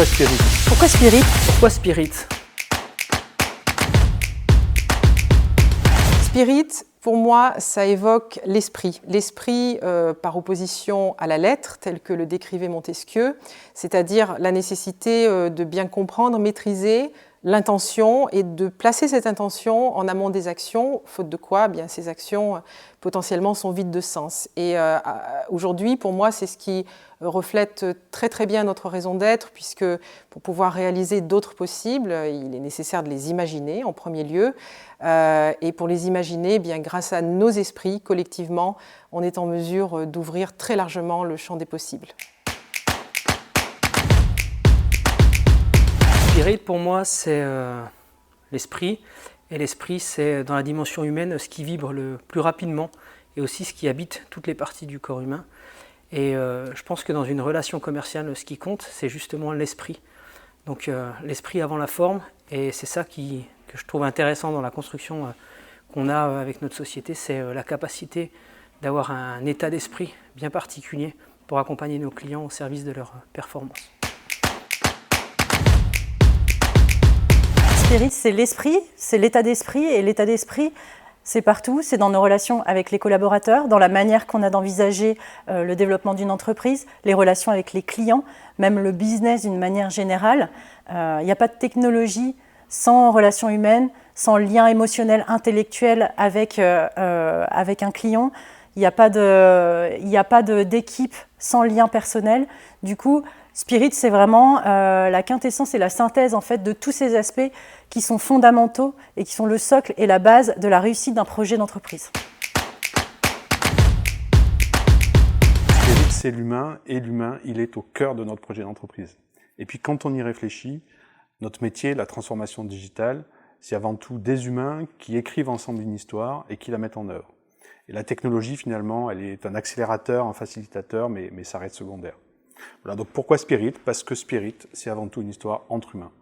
Pourquoi Spirit? Pourquoi Spirit? Pourquoi Spirit? Spirit, pour moi, ça évoque l'esprit. L'esprit par opposition à la lettre, tel que le décrivait Montesquieu, c'est-à-dire la nécessité de bien comprendre, maîtriser l'intention et de placer cette intention en amont des actions, faute de quoi, bien, ces actions potentiellement sont vides de sens. Et aujourd'hui, pour moi, c'est ce qui reflète très très bien notre raison d'être, puisque pour pouvoir réaliser d'autres possibles, il est nécessaire de les imaginer en premier lieu. Et pour les imaginer, bien, grâce à nos esprits, collectivement, on est en mesure d'ouvrir très largement le champ des possibles. Spirit, pour moi, c'est l'esprit. Et l'esprit, c'est dans la dimension humaine ce qui vibre le plus rapidement et aussi ce qui habite toutes les parties du corps humain. Et je pense que dans une relation commerciale, ce qui compte, c'est justement l'esprit. Donc l'esprit avant la forme, et c'est ça que je trouve intéressant dans la construction qu'on a avec notre société, c'est la capacité d'avoir un état d'esprit bien particulier pour accompagner nos clients au service de leur performance. Spirit, c'est l'esprit, c'est l'état d'esprit, et l'état d'esprit, c'est partout, c'est dans nos relations avec les collaborateurs, dans la manière qu'on a d'envisager le développement d'une entreprise, les relations avec les clients, même le business d'une manière générale. Il n'y a pas de technologie sans relation humaine, sans lien émotionnel, intellectuel avec un client. Il n'y a pas d'équipe sans lien personnel. Du coup, Spirit, c'est vraiment la quintessence et la synthèse en fait, de tous ces aspects qui sont fondamentaux et qui sont le socle et la base de la réussite d'un projet d'entreprise. Spirit, c'est l'humain, et l'humain, il est au cœur de notre projet d'entreprise. Et puis quand on y réfléchit, notre métier, la transformation digitale, c'est avant tout des humains qui écrivent ensemble une histoire et qui la mettent en œuvre. Et la technologie, finalement, elle est un accélérateur, un facilitateur, mais ça reste secondaire. Voilà, donc pourquoi Spirit? Parce que Spirit, c'est avant tout une histoire entre humains.